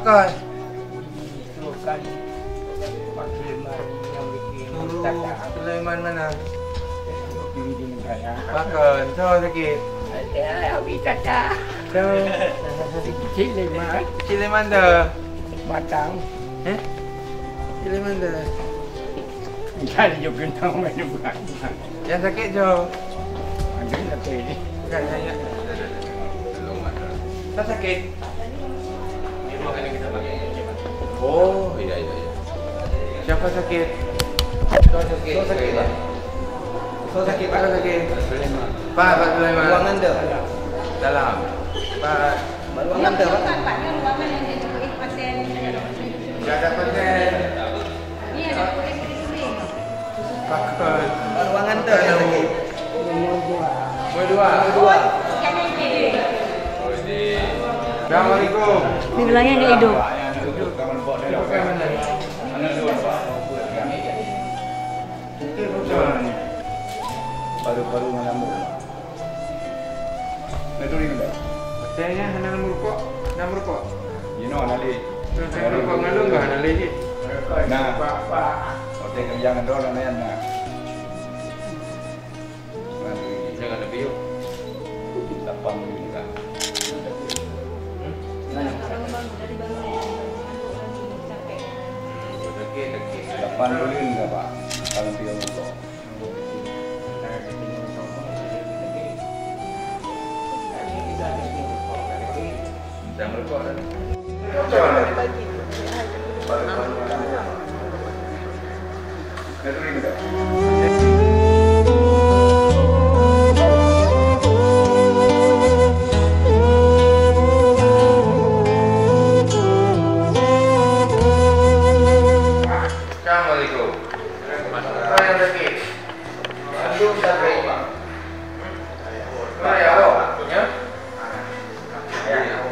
Makan. Bukan Pak Sulaiman yang bikin Dulu cacat. Sulaiman mana? Bikin saya. Makan. So sakit. Saya habis cacat. So Sulaiman Sulaiman dah. Batang. Sulaiman dah. Jadi juga nama itu bukan. Yang sakit Jo. Ada tapi ini. Kan saya. Tak sakit. Ini makan yang kita pakai. Oh, Iya. siapa sakit? So sakit. So sakit. Pak. So sakit, Pak sakit. Sulaiman. Pak Sulaiman. Ruangan dah. Dalam. Pak. Ruangan dah. Pak, ni ruangan yang dia jumpa pasien. Tidak ada pasien. Ni ada polis kering. Makan. Ruangan dah yang sakit. Berdua. Jangan ini. Assalamualaikum. Ni bilangnya enggak hidup. Bukan mana? Baru-baru mengambil. Itu ini dah. Saya hanya nombor rokok. Nombor rokok. You know nali. Saya rokok ngalu enggak ada lagi. Nah, hotel kerjaan doang na yan na. Jangan lebih yuk. Dapat mo yun ka. Sakit. Dapat mo yun ka ba? Kalau tiyo mo ko. Jangan merokok dah. Itu ini dah. Assalamualaikum. Apa yang sakit? Aduh sakit. Mana ya awak? Punya? Ya.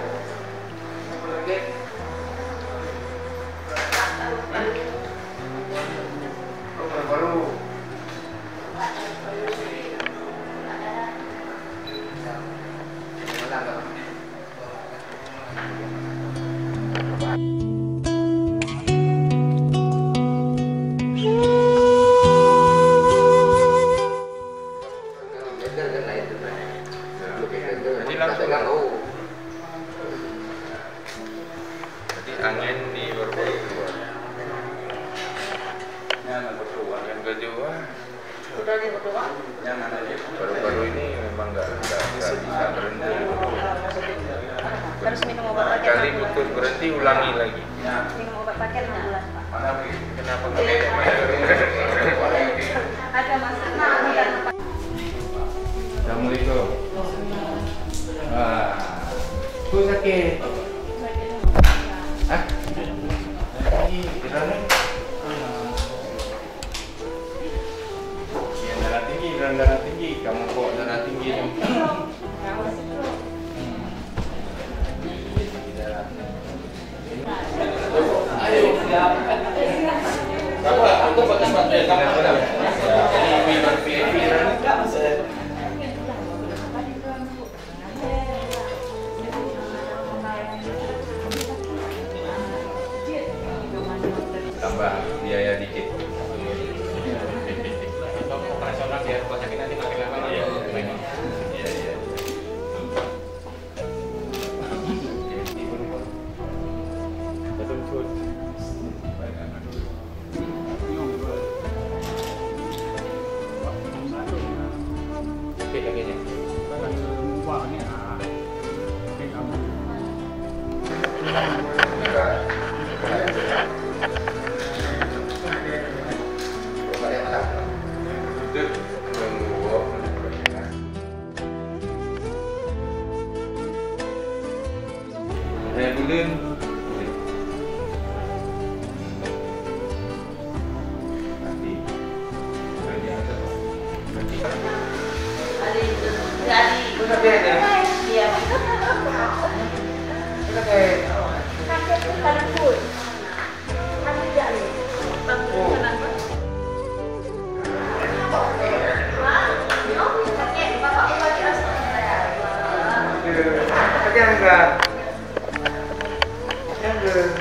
Apa sakit? Oh, baru. Jadi langsung. Jadi angin di baru-baru keluar. Yan ang pagtuwa. Angin kedua. Sudah di bawah. Yan ang nali. Baru-baru ini memang nggak bisa berhenti. Harus minum obat paket. Kali putus berhenti ulangi lagi. Minum obat paket 6 bulan, Pak. Kenapa nggak Ada masalah. Assalamualaikum. Aku sakit. Ini kerana darah tinggi. Kamu kok darah tinggi tu? Tambah biaya dikit. operasional biar rumah sakit nanti makin lama. Iya. Betul. Oke, kakinya. Bulan Yang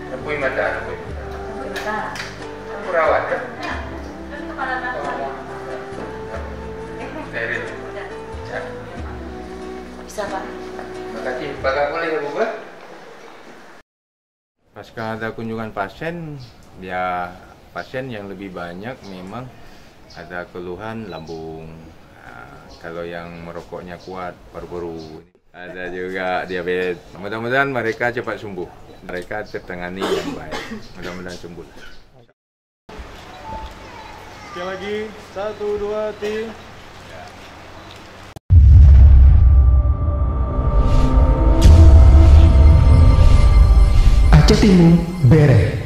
Napui mata, napui. Bentar. Aku rawat ya. Ini kepala nafas. Steril. Ya. Bisa Pak. Makasih. Pakai boleh ya Bu? Pasca ada kunjungan pasien, ya pasien yang lebih banyak memang ada keluhan lambung. Kalau yang merokoknya kuat, paru-paru. Ada juga diabetes. Mudah-mudahan mereka cepat sembuh. Mereka tertangani yang baik. Mudah-mudahan sembuh. Sekali lagi, 1, 2, 3. Aceh Timur, Bere.